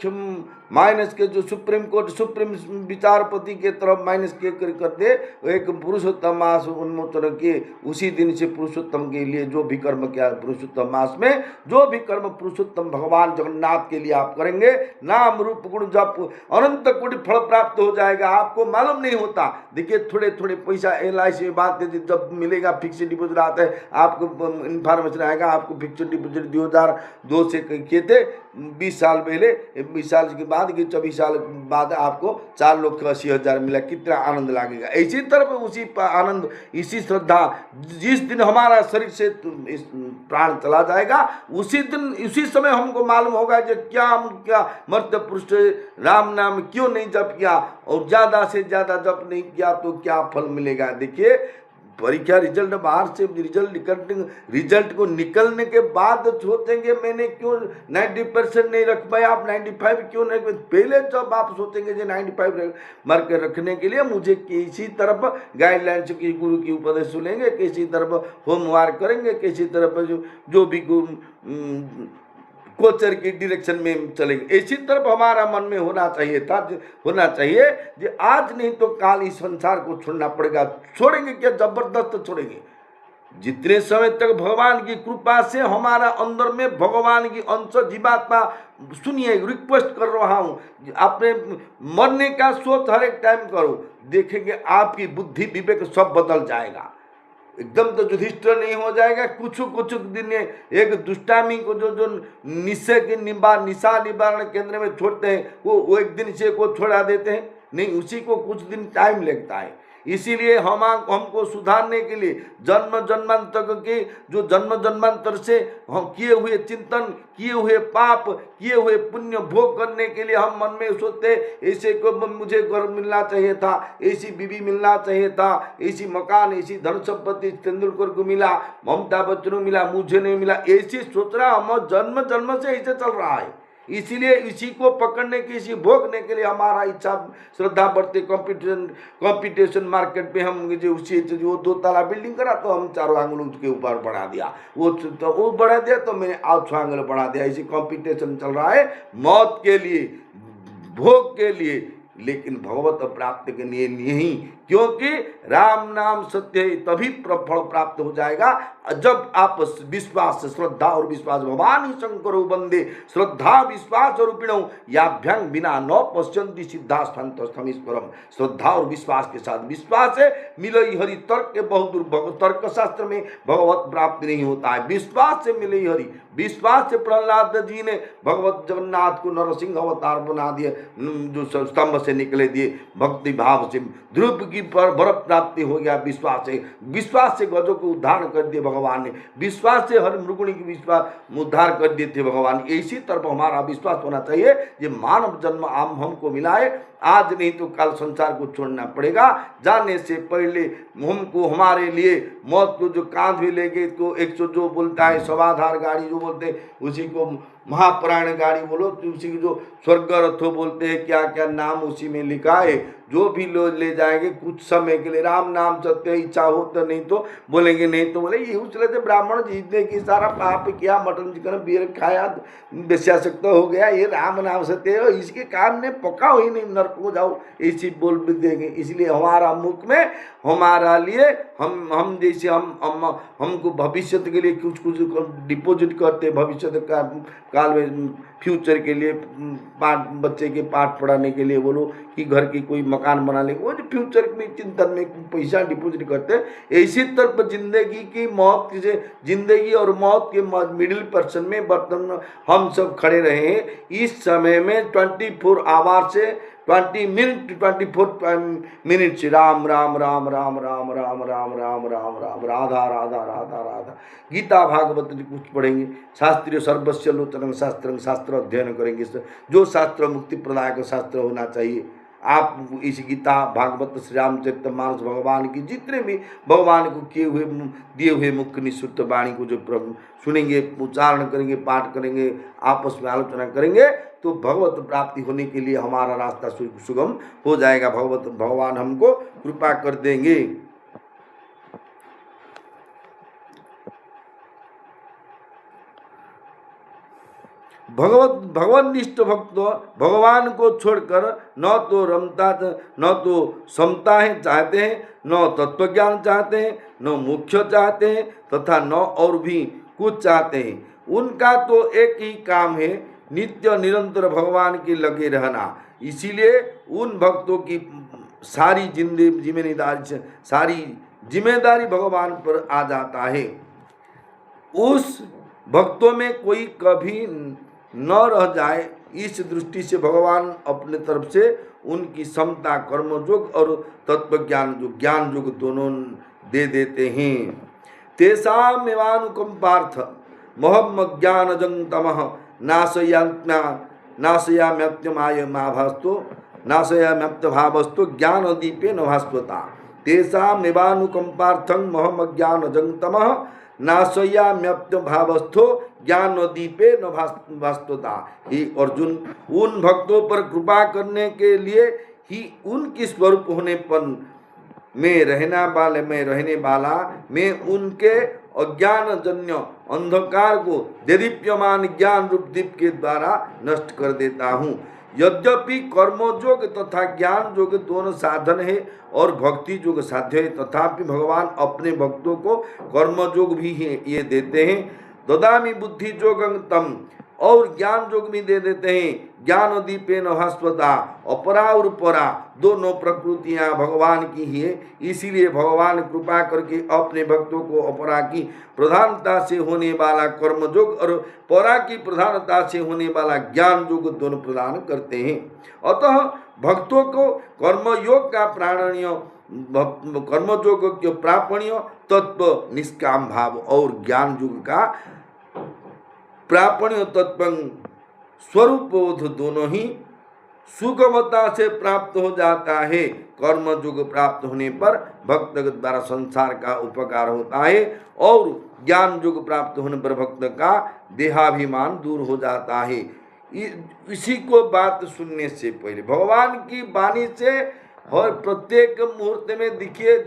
माइनस के जो सुप्रीम विचारपति के तरफ माइनस के करते एक पुरुषोत्तम मास उन्मोचन के उसी दिन से पुरुषोत्तम के लिए जो भी कर्म किया, पुरुषोत्तम मास में जो भी कर्म पुरुषोत्तम भगवान जगन्नाथ के लिए आप करेंगे, नाम रूप गुण जप अनंत कोटि फल प्राप्त हो जाएगा। आपको मालूम नहीं होता। देखिए थोड़े पैसा LIC में बात जब मिलेगा, फिक्स डिपोजिट आता है, आपको इन्फॉर्मेशन आएगा, आपको फिक्स डिपोजिट 2002 से किए थे, 20 साल पहले, 20 साल के बाद कि 24 साल बाद आपको 4 लाख 80,000 मिला, कितना आनंद लगेगा। इसी तरफ उसी आनंद, इसी श्रद्धा, जिस दिन हमारा शरीर से प्राण चला जाएगा उसी दिन उसी समय हमको मालूम होगा कि क्या मर्त्य पुरुष राम नाम क्यों नहीं जप किया और ज्यादा से ज्यादा जप नहीं किया तो क्या फल मिलेगा। देखिए परीक्षा रिजल्ट बाहर से रिजल्ट को निकलने के बाद सोचेंगे मैंने क्यों 90% नहीं रख पाया, आप 95 क्यों नहीं, पहले जब आप सोचेंगे जो 95 मार्क रखने के लिए मुझे किसी तरफ गाइडलाइंस की गुरु की उपदेश सुनेंगे, किसी तरफ होमवर्क करेंगे, किसी तरफ जो भी कोचर की डायरेक्शन में चलेंगे। इसी तरफ हमारा मन में होना चाहिए कि आज नहीं तो काल इस संसार को छोड़ना पड़ेगा। छोड़ेंगे क्या, जबरदस्त छोड़ेंगे। जितने समय तक भगवान की कृपा से हमारा अंदर में भगवान की अंश जीवात्मा, सुनिए रिक्वेस्ट कर रहा हूँ, अपने मरने का सोच हर एक टाइम करो, देखेंगे आपकी बुद्धि विवेक सब बदल जाएगा। एकदम तो युधिष्ठिर नहीं हो जाएगा। कुछ दिन एक दुष्टामी को जो निशा निवारण केंद्र में छोड़ते हैं, वो एक दिन से को छोड़ा देते हैं, नहीं, उसी को कुछ दिन टाइम लगता है। इसीलिए हमको सुधारने के लिए जन्म जन्मांतर से हम किए हुए चिंतन, किए हुए पाप, किए हुए पुण्य भोग करने के लिए हम मन में सोचते ऐसे को मुझे घर मिलना चाहिए था, ऐसी बीवी मिलना चाहिए था, ऐसी मकान, ऐसी धन संपत्ति तेंदुलकर को मिला, ममता बच्चन को मिला, मुझे नहीं मिला, ऐसी सोच रहा हम जन्म से ऐसे चल रहा है। इसीलिए इसी को पकड़ने के, इसी भोगने के लिए हमारा इच्छा श्रद्धा बढ़ते। कंपटीशन मार्केट में हम जो उसी जो 2 ताला बिल्डिंग करा तो हम 4 आंगल उसके ऊपर बढ़ा दिया, वो बढ़ा दिया तो मैंने 8 आंगल बढ़ा दिया। इसी कंपटीशन चल रहा है मौत के लिए, भोग के लिए, लेकिन भगवत प्राप्ति के लिए नहीं। क्योंकि राम नाम सत्य है, तभी फल प्राप्त हो जाएगा जब आप विश्वास, श्रद्धा और विश्वास। भगवान ही शंकरो वंदे श्रद्धा विश्वास रूपिणौ याभ्यां बिना न पश्यन्ति सिद्धा स्थमीश्वरम। श्रद्धा और विश्वास के साथ, विश्वास है मिलई हरि, तर्क के बहुत दूर, तर्क शास्त्र में भगवत प्राप्ति नहीं होता है, विश्वास से मिलई हरि। विश्वास से प्रहलाद जी ने भगवत जगन्नाथ को नरसिंह अवतार बना दिए, जो स्तंभ से निकले दिए। भक्ति भाव से ध्रुव की पर बर्फ प्राप्ति हो गया विश्वास से। विश्वास से गजों को उद्धार कर दिए भगवान ने, विश्वास से हर मृगुणी की विश्वास उद्धार कर दिए थे भगवान। इसी तरफ हमारा विश्वास होना चाहिए। ये मानव जन्म हमको मिला है, आज नहीं तो कल संसार को छोड़ना पड़ेगा। जाने से पहले हमको, हमारे लिए मौत को जो कांध में लेके तो 100 जो बोलता है सवाधार गाड़ी जो बोलते हैं, उसी को महाप्राण गाड़ी बोलो, उसी को जो स्वर्ग रथो बोलते हैं, क्या क्या नाम उसी में लिखा है। जो भी लोग ले जाएंगे कुछ समय के लिए, राम नाम सत्य, इच्छा हो तो, नहीं तो बोलेंगे, नहीं तो बोले ये उछले थे ब्राह्मण जीतने की सारा पाप किया, मटन चिकन बियर खाया, बेस्याशक्त हो गया, ये राम नाम सत्य है, इसके काम ने पका ही नहीं, नरक को जाओ, ऐसी बोल भी देंगे। इसलिए हमारा मुख में हमारा लिए हम जैसे हमको भविष्य के लिए कुछ डिपॉजिट करते, भविष्य काल में फ्यूचर के लिए बच्चे के पाठ पढ़ाने के लिए बोलो कि घर की कोई मकान बना लेंगे, वो जो फ्यूचर में चिंतन में पैसा डिपॉजिट करते हैं। इसी तरह जिंदगी की मौत से, जिंदगी और मौत के मिडिल पर्सन में वर्तमान हम सब खड़े रहे हैं। इस समय में 24 आवर से 20 मिनट 24 मिनट से राम राम राम राम राम राम राम राम राम राम राधा राधा राधा राधा। गीता भागवत कुछ पढ़ेंगे, शास्त्रीय सर्वस्व लोचन शास्त्र, शास्त्र अध्ययन करेंगे, जो शास्त्र मुक्ति प्रदायक शास्त्र होना चाहिए। आप इस गीता भागवत श्री रामचरितमानस भगवान की जितने भी भगवान को किए हुए दिए हुए मुख्य निःशुद्ध वाणी को जो सुनेंगे, उच्चारण करेंगे, पाठ करेंगे, आपस में आलोचना करेंगे, तो भगवत प्राप्ति होने के लिए हमारा रास्ता सुगम हो जाएगा। भगवान हमको कृपा कर देंगे। भगवनिष्ठ भक्त भगवान को छोड़कर न तो रमता, न तो समता है चाहते हैं, न तत्वज्ञान चाहते हैं, न मोक्ष चाहते हैं, तथा न और भी कुछ चाहते हैं। उनका तो एक ही काम है, नित्य निरंतर भगवान के लगे रहना। इसीलिए उन भक्तों की सारी जिम्मेदारी भगवान पर आ जाता है। उस भक्तों में कोई कभी न रह जाए, इस दृष्टि से भगवान अपने तरफ से उनकी समता, कर्मयोग और तत्वज्ञान जो ज्ञान योग दोनों दे देते हैं। तेषामेवानुकंपार्थ महम ज्ञान जंतमः नाशयाम्यभावस्तु ज्ञान दीपे न भास्वता। तेषामेवानुकंपार्थं महम ज्ञान जंतमः नाशयाम्यभावस्थो ज्ञान दीपे न भास्वता। ही अर्जुन, उन भक्तों पर कृपा करने के लिए ही उनकी स्वरूप होने पर मैं रहने वाला मैं उनके अज्ञान जन्य अंधकार को देदीप्यमान ज्ञान रूप दीप के द्वारा नष्ट कर देता हूँ। यद्यपि कर्मयोग तथा ज्ञान योग दोनों साधन है और भक्ति योग साध्य है, तथापि भगवान अपने भक्तों को कर्मयोग भी ये देते हैं। ददामि बुद्धि योगं तम, और ज्ञान योग भी दे देते हैं। ज्ञान दीपे न भास्वता, अपरा और परा दोनों प्रकृतियां भगवान की ही है। इसीलिए भगवान कृपा करके अपने भक्तों को अपरा की प्रधानता से होने वाला कर्मयोग और परा की प्रधानता से होने वाला ज्ञान योग दोनों प्रदान करते हैं। अतः भक्तों को कर्मयोग का प्राणनीय, कर्मयोग के प्रापणीय तत्व निष्काम भाव और ज्ञान योग का प्रापणीय तत्व स्वरूप बोध दोनों ही सुगमता से प्राप्त हो जाता है। कर्म योग प्राप्त होने पर भक्त के द्वारा संसार का उपकार होता है और ज्ञान योग प्राप्त होने पर भक्त का देहाभिमान दूर हो जाता है। इसी को बात सुनने से पहले भगवान की वाणी से और प्रत्येक मुहूर्त में देखिए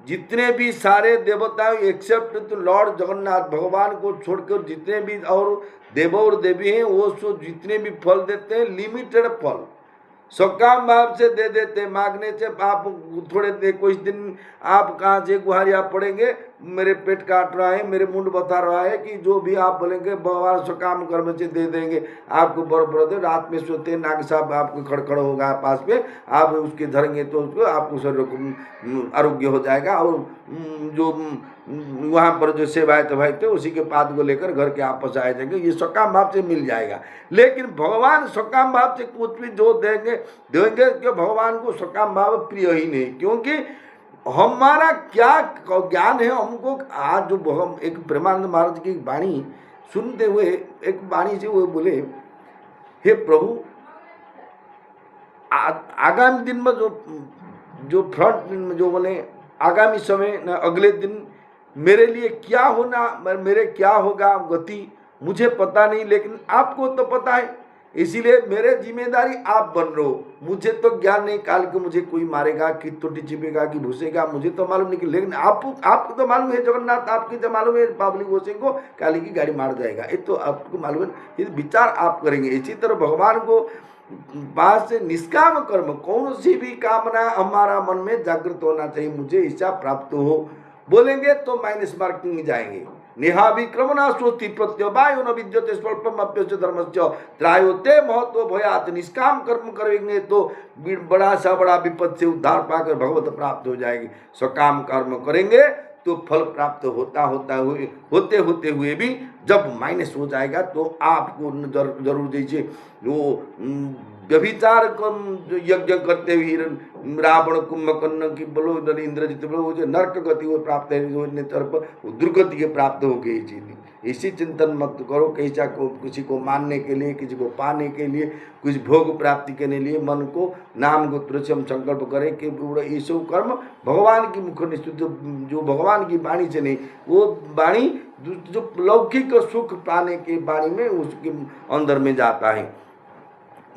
जितने भी सारे देवता एक्सेप्ट तो लॉर्ड जगन्नाथ भगवान को छोड़कर जितने भी और देव और देवी हैं वो सो जितने भी फल देते हैं लिमिटेड फल सकाम भाव से दे देते, मांगने से आप थोड़े दे कुछ दिन आप कहाँ से गुहारिया पड़ेंगे, मेरे पेट काट रहा है, मेरे मुंड बता रहा है कि जो भी आप बोलेंगे भगवान सकाम कर्म से दे देंगे आपको। बड़ दे रात में सोते नाग साहब आपको खड़खड़ होगा पास में, आप उसके धरेंगे तो उसको आपको शरीर आरोग्य हो जाएगा और जो वहाँ पर जो सेवाएं तभाई थे उसी के पाद को लेकर घर के आपस आ जाएंगे, ये सकाम भाव से मिल जाएगा। लेकिन भगवान सकाम भाव से कुछ भी जो देंगे कि भगवान को सकाम भाव प्रिय ही नहीं, क्योंकि हमारा क्या ज्ञान है हमको। आज जो हम एक प्रेमानंद महाराज की वाणी सुनते हुए एक वाणी से वो बोले, हे प्रभु आगामी दिन में जो फ्रंट में जो बोले आगामी समय न अगले दिन मेरे लिए क्या होना, मेरे क्या होगा गति मुझे पता नहीं, लेकिन आपको तो पता है, इसीलिए मेरे जिम्मेदारी आप बन रहे हो। मुझे तो ज्ञान नहीं काल को मुझे कोई मारेगा कि टोटी चिपेगा कि घुसेगा, मुझे तो मालूम नहीं, लेकिन आपको तो मालूम है जगन्नाथ, आपकी तो मालूम है बाबली घुसेंगे काली की गाड़ी मार जाएगा, ये तो आपको मालूम है, ये विचार आप करेंगे। इसी तरह भगवान को पास से निष्काम कर्म कौन सी भी कामना हमारा मन में जागृत होना चाहिए, मुझे इच्छा प्राप्त हो बोलेंगे तो माइनस मार्किंग जाएंगे। नेहा विक्रमणा सोति प्रत्यो वायु न विद्यते स्वल्पम अप्यस्य धर्मस्य त्रायोते महत्व भयात। निष्काम कर्म करेंगे तो बड़ा सा बड़ा विपद से उद्धार पाकर भगवत प्राप्त हो जाएगी। सकाम कर्म करेंगे तो फल प्राप्त होते हुए भी जब माइनस हो जाएगा तो आपको जरूर जैसे वो व्यभिचार यज्ञ करते हुए रावण कुंभकर्ण की बोलो इंद्रजित बोलो जो नरक गति वो प्राप्त है तरफ दुर्गति के प्राप्त हो गई चीज। इसी चिंतन मत करो कैसा को किसी को मानने के लिए, किसी को पाने के लिए, कुछ भोग प्राप्ति करने लिए मन को नाम गोत्र से हम संकल्प करें कि ये सब कर्म भगवान की मुख निश्चित जो भगवान की वाणी से नहीं, वो वाणी जो लौकिक सुख पाने के वाणी में उसके अंदर में जाता है।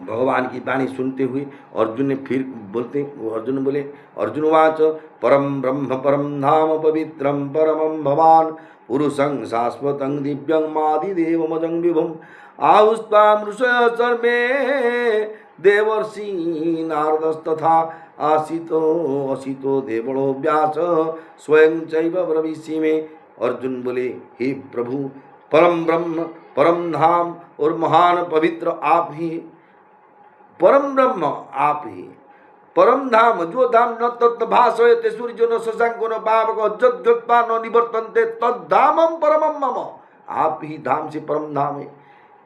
भगवान की वाणी सुनते हुए अर्जुन ने फिर बोलते, अर्जुन बोले, अर्जुन वाच परम ब्रह्म परम धाम पवित्रम परमं भवान पुरुषं शाश्वतं दिव्यं मादिदेवमजं विभुम् आहुस्त्वां ऋषयः सर्वे देवर्षि नारदस्तथा असितो देवलो व्यास स्वयं चैव ब्रवीषि में। अर्जुन बोले, हे प्रभु परम ब्रह्म परम धाम और महान पवित्र आप ही, परम ब्रह्म आप ही, परम धाम जो धाम न तत्भासयते सूर्यो न शशांको न पावको जद्योत्पा न निवर्तन्ते तद्धामं परमं मम। आप ही धाम से परम धाम है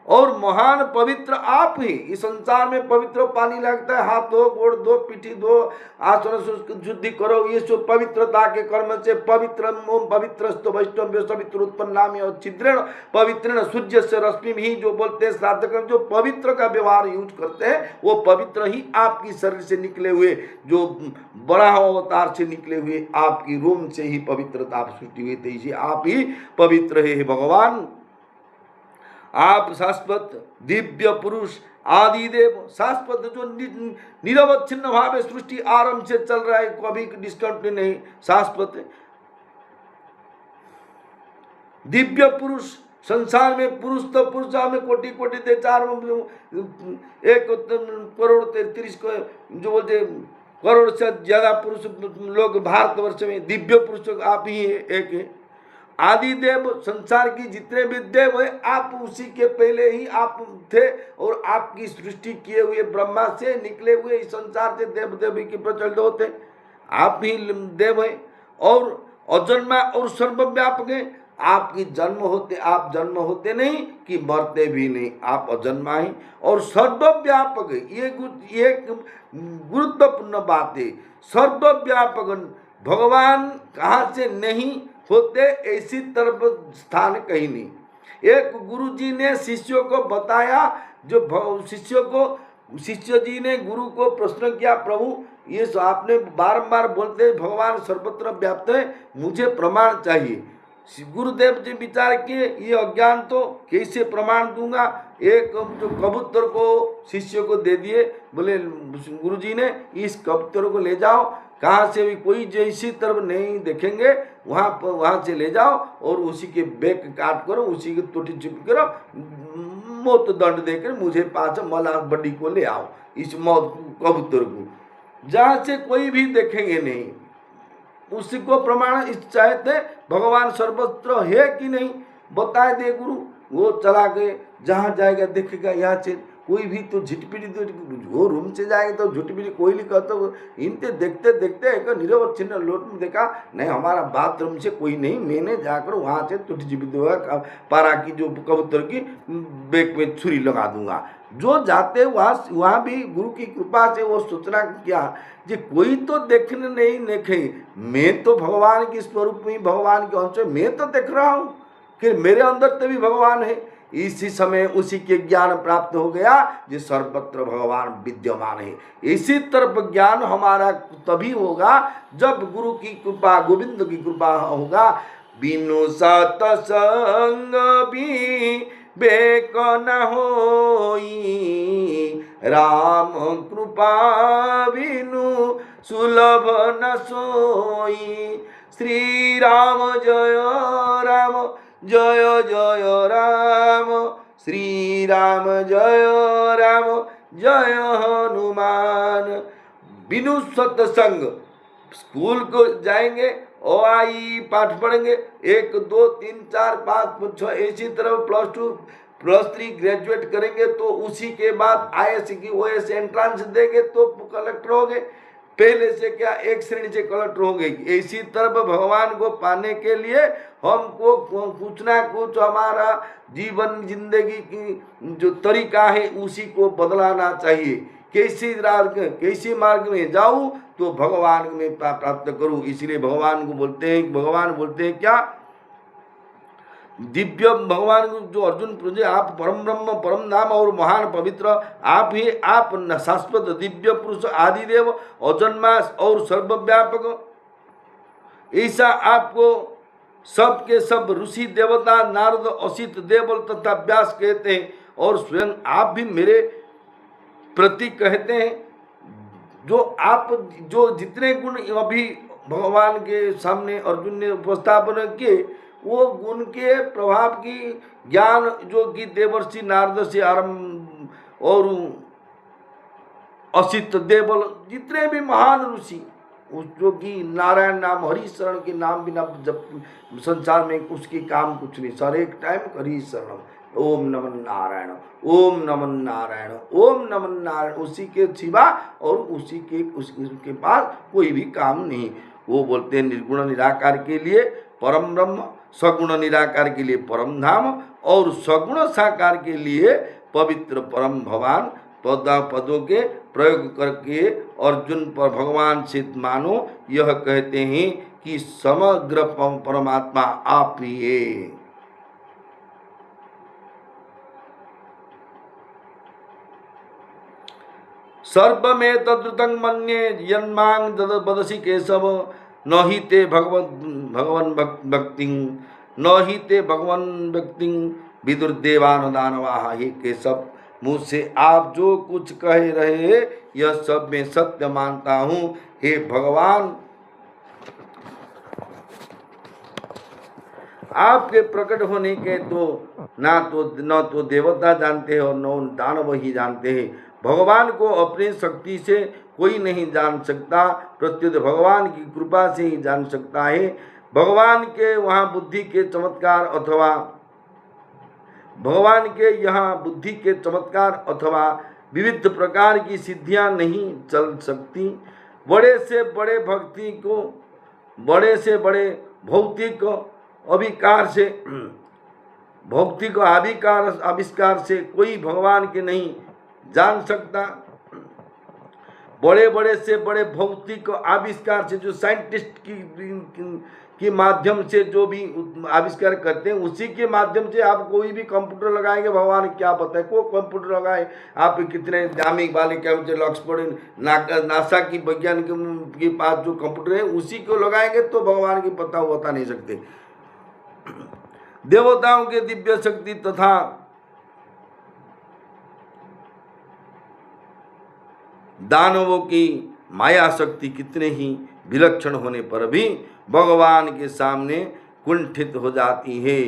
और महान पवित्र आप ही। इस संसार में पवित्र पानी लगता है, हाथ धो, गोड़ धो, पीठी धो, आसन शुद्धि करो, ये सब पवित्रता के कर्म से पवित्र ओम पवित्रस्तु वैष्णव्य पवित्र उत्पन्नामि और छिद्रेण पवित्रेण सूर्य से रश्मि ही जो बोलते हैं श्राद्ध कर्म, जो पवित्र का व्यवहार यूज करते हैं वो पवित्र ही आपकी शरीर से निकले हुए, जो बड़ा अवतार से निकले हुए आपकी रोम से ही पवित्रता सृष्टि हुई थी, इसे आप ही पवित्र है भगवान। आप शाश्वत दिव्य पुरुष आदि देव, शाश्वत जो निरवच्छिन्न भाव सृष्टि आरंभ से चल रहा है, कभी डिस्कंटिन्यू नहीं, शाश्वत दिव्य पुरुष। संसार में पुरुष तो पुरुष में कोटि कोटि थे, 1 करोड़ 33 जो बोलते करोड़ से ज्यादा पुरुष लोग भारतवर्ष में, दिव्य पुरुष आप ही एक है। आदि देव, संसार की जितने भी देव है आप उसी के पहले ही आप थे और आपकी सृष्टि किए हुए ब्रह्मा से निकले हुए इस संसार से देव देवी के प्रचलित होते, आप ही देव है और अजन्मा और सर्वव्यापक है। आपकी जन्म होते, आप जन्म होते नहीं कि मरते भी नहीं, आप अजन्मा ही और सर्वव्यापक है। ये गुरुत्वपूर्ण बात है, सर्वव्यापक। भगवान कहाँ से नहीं होते ऐसी तरफ स्थान कहीं नहीं। एक गुरु जी ने शिष्यों को बताया, जो शिष्य जी ने गुरु को प्रश्न किया, प्रभु ये आपने बारंबार बोलते भगवान सर्वत्र व्याप्त है, मुझे प्रमाण चाहिए। गुरुदेव जी विचार किए, ये अज्ञान तो कैसे प्रमाण दूंगा, एक जो कबूतर को शिष्य को दे दिए, बोले गुरुजी ने इस कबूतर को ले जाओ, कहाँ से भी कोई जैसी तरफ नहीं देखेंगे वहाँ से ले जाओ और उसी के बेक काट करो, उसी की टोटी चुप करो, मौत दंड देकर मुझे पास मलाह बड्डी को ले आओ, इस मौत कबूतर को जहाँ से कोई भी देखेंगे नहीं। उसी को प्रमाण इस चाहते भगवान सर्वत्र है कि नहीं बताए दे गुरु। वो चला गए, जहाँ जाएगा देखेगा यहाँ से कोई भी तो झिटपिटी, वो रूम से जाएंगे तो झुटपिटी कोयली कहते हो, इनते देखते देखते एक निरवच्छिन्न लोट में देखा नहीं हमारा बाथरूम से कोई नहीं, मैंने जाकर वहाँ से टूट जीवित होगा पारा की जो कबूतर की बेक में छुरी लगा दूंगा। जो जाते वहाँ भी गुरु की कृपा से वो सोचना क्या जी कोई तो देखने नहीं देखे, मैं तो भगवान के स्वरूप में भगवान के अंश मैं तो देख रहा हूँ कि मेरे अंदर तो भी भगवान है। इसी समय उसी के ज्ञान प्राप्त हो गया जो सर्वत्र भगवान विद्यमान है। इसी तरफ ज्ञान हमारा तभी होगा जब गुरु की कृपा गोविंद की कृपा होगा। बिनु सतसंग भी बेक न होई, राम कृपा बिनु सुलभ न सोई। श्री राम जय राम जय जय राम, श्री राम जय राम जय हनुमान। बिनु सत्संग स्कूल को जाएंगे ओ आई पाठ पढ़ेंगे 1 2 3 4 5 6 इसी तरह +2 +3 ग्रेजुएट करेंगे तो उसी के बाद IAS की OAS एंट्रांस देंगे तो कलेक्टर हो गए। पहले से क्या एक श्रेणी से कलेक्टर हो गई। इसी तरह भगवान को पाने के लिए हमको कुछ ना कुछ हमारा जीवन जिंदगी की जो तरीका है उसी को बदलाना चाहिए। कैसी मार्ग में जाऊं तो भगवान में प्राप्त करूं। इसलिए भगवान बोलते हैं क्या दिव्य भगवान जो अर्जुन पूजे आप परम ब्रह्म परम नाम और महान पवित्र आप ही आप शाश्वत दिव्य पुरुष आदिदेव अजन्मा और सर्वव्यापक। ऐसा आपको सब के सब ऋषि देवता नारद असित देवल तथा व्यास कहते हैं और स्वयं आप भी मेरे प्रति कहते हैं। जो आप जो जितने गुण अभी भगवान के सामने अर्जुन ने उपस्थापन किए वो गुण के प्रभाव की ज्ञान जो कि देवर्षि नारद से आरंभ और असित देवल जितने भी महान ऋषि जो कि नारायण नाम हरि शरण के नाम बिना जब संसार में उसकी काम कुछ नहीं। सर एक टाइम हरि शरण ओम नमः नारायण ओम नमः नारायण ओम नमः नारायण उसी के सिवा और उसके पास कोई भी काम नहीं। वो बोलते हैं निर्गुण निराकार के लिए परम ब्रह्म, सगुण निराकार के लिए परम धाम और सगुण साकार के लिए पवित्र परम भगवान पदों के प्रयोग करके अर्जुन पर भगवान से मानो। यह कहते हैं कि समग्र परमात्मा आप ही है। सर्वमें तद्रुतं मन्ये यन्मां बदसि केशव न ही ते भगवन भक्ति न ही ते भगवन भक्ति विदुर्देवान दानवाः। हे केशव मुझसे आप जो कुछ कह रहे यह सब मैं सत्य मानता हूँ। हे भगवान आपके प्रकट होने के तो न तो देवता जानते हैं और न दानव ही जानते हैं। भगवान को अपनी शक्ति से कोई नहीं जान सकता, प्रत्युत भगवान की कृपा से ही जान सकता है। भगवान के वहाँ बुद्धि के चमत्कार अथवा भगवान के यहाँ बुद्धि के चमत्कार अथवा विविध प्रकार की सिद्धियाँ नहीं चल सकती। बड़े से बड़े भक्ति को बड़े से बड़े भौतिक आविष्कार से कोई भगवान के नहीं जान सकता। बड़े से बड़े भौतिक आविष्कार से जो साइंटिस्ट के माध्यम से जो भी आविष्कार करते हैं उसी के माध्यम से आप कोई भी कंप्यूटर लगाएंगे भगवान क्या पता है। को कंप्यूटर लगाए आप कितने दामी वाले कंप्यूटर ऑक्सफोर्ड नासा की वैज्ञानिक के पास जो कंप्यूटर है उसी को लगाएंगे तो भगवान की पता बता नहीं सकते। देवताओं के दिव्य शक्ति तथा दानवों की माया शक्ति कितने ही विलक्षण होने पर भी भगवान के सामने कुंठित हो जाती है।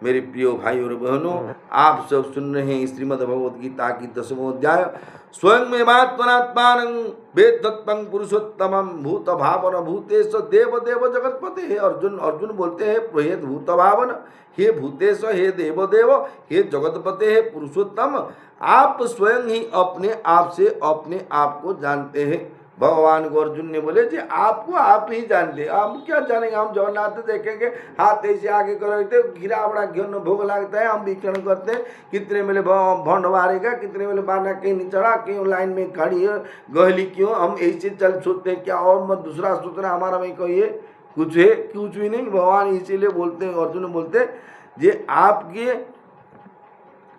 मेरे प्रिय भाई और बहनों, आप सब सुन रहे हैं श्रीमद् भगवद गीता की 10वां अध्याय। स्वयं में आत्मनात्मानं वेत्तत्वं पुरुषोत्तमं भूत भावन भूतेश देव देव जगतपते। हे अर्जुन, अर्जुन बोलते हैं हे भूत भावन, हे भूतेश, हे देव देव, हे जगतपते, हे पुरुषोत्तम, आप स्वयं ही अपने आप से अपने आप को जानते हैं। भगवान को अर्जुन ने बोले जी आपको आप ही जान ले, हम क्या जानेंगे, हम जगन्नाथ देखेंगे हाथ ऐसे आगे करोगे घिरा बड़ा घिन भोग लगता है, हम विचरण करते हैं कितने मेले भंड मारेगा, कितने मेले बाना कहीं नहीं चढ़ा, क्यों लाइन में खड़ी है गहली क्यों, हम ऐसे चल सोचते हैं क्या और मत दूसरा सोचना हमारा में कहिए कुछ है, कुछ भी नहीं। भगवान इसीलिए बोलते हैं, अर्जुन बोलते ये आपके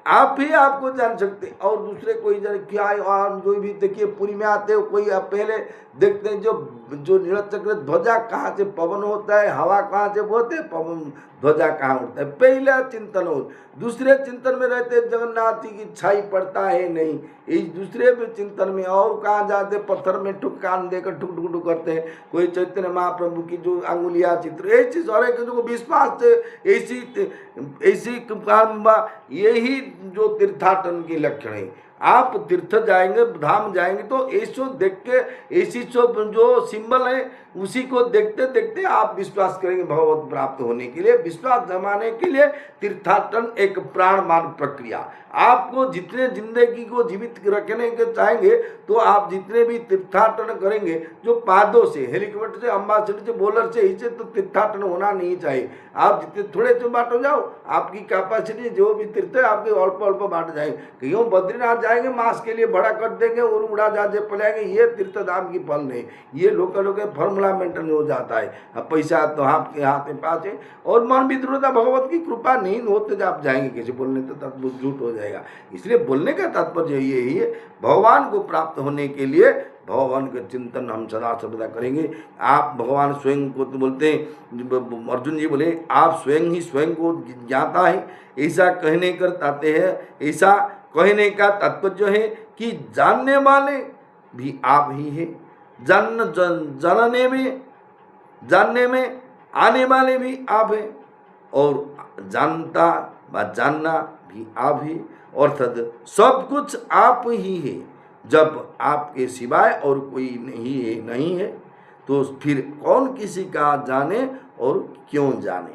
आप ही आपको जान सकते और दूसरे कोई जाने क्या है। और जो भी देखिए पुरी में आते हो कोई आप पहले देखते हैं जो नीलचक्र ध्वजा कहाँ से पवन होता है, हवा कहाँ से बोलते पवन ध्वजा कहाँ उठता है, पहले चिंतन हो। दूसरे चिंतन में रहते जगन्नाथ जी की छाई पड़ता है नहीं, इस दूसरे भी चिंतन में और कहाँ जाते पत्थर में ठुक कान देकर ठुक ठुक ठुक करते हैं। कोई चैतन्य महाप्रभु की जो अंगुलिया चित्र ऐसी सारे को विश्वास से ऐसी यही जो तीर्थाटन के लक्षण है। आप तीर्थ जाएंगे धाम जाएंगे तो ऐसो देख के ऐसी जो सिंबल है उसी को देखते देखते आप विश्वास करेंगे भगवत प्राप्त होने के लिए। विश्वास जमाने के लिए तीर्थाटन एक प्राण मार्ग प्रक्रिया। आपको जितने जिंदगी को जीवित रखने के चाहेंगे तो आप जितने भी तीर्थाटन करेंगे जो पादों से हेलीकॉप्टर से अम्बासडर से बोलर से इसे तो तीर्थाटन होना नहीं चाहिए। आप जितने थोड़े से बांटो जाओ, आपकी कैपेसिटी जो भी तीर्थ है आपके अल्प अल्प बांट जाएंगे। कहीं बद्रीनाथ जाएंगे मास के लिए बड़ा कर देंगे और उड़ा जाते पलाएंगे, ये तीर्थ धाम की फल नहीं, ये लोकल फॉर्मूला मेंटेन हो जाता है। अब पैसा तो आपके हाथ में पास है और मन विद्रोहता भगवत की कृपा नहीं होते आप जाएंगे कैसे, बोलने तो तत्व झूठ हो जाएगा। इसलिए बोलने का तात्पर्य यही है भगवान को प्राप्त होने के लिए भगवान का चिंतन हम सदा सर्वदा करेंगे। आप भगवान स्वयं को तो बोलते हैं, अर्जुन जी बोले आप स्वयं ही स्वयं को ज्ञाता है, ऐसा कहने कर ताते हैं, ऐसा कहने का तात्पर्य है कि जानने वाले भी आप ही है, जानने में आने वाले भी आप हैं और जानता व जानना भी आप ही, अर्थात सब कुछ आप ही है। जब आपके सिवाय और कोई नहीं है तो फिर कौन किसी का जाने और क्यों जाने।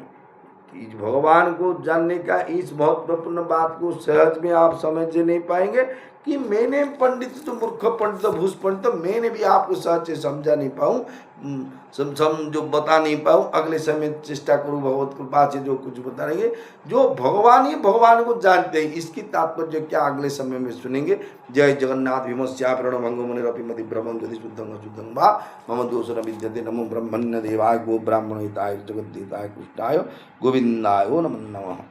इस भगवान को जानने का इस महत्वपूर्ण बात को सहज में आप समझ नहीं पाएंगे कि मैंने पंडित तो मूर्ख पंडित भूष पंडित मैंने भी आपको सहज से समझा नहीं पाऊँ, जो बता नहीं पाऊँ। अगले समय चेष्टा करूँ भगवत कृपा से जो कुछ बता रहेंगे। जो भगवान ही भगवान को जानते हैं इसकी तात्पर्य क्या अगले समय में सुनेंगे। जय जगन्नाथ विमस्या प्रणो भंगो मुनिरपि मति ब्रह्मं यदि शुद्धं शुद्धं वा मम दोषो न विद्यते। नमो ब्रह्मण्य देवाय गो ब्राह्मण हिताय जगद्दिताय कृष्णाय गोविंदाय नमो नमः।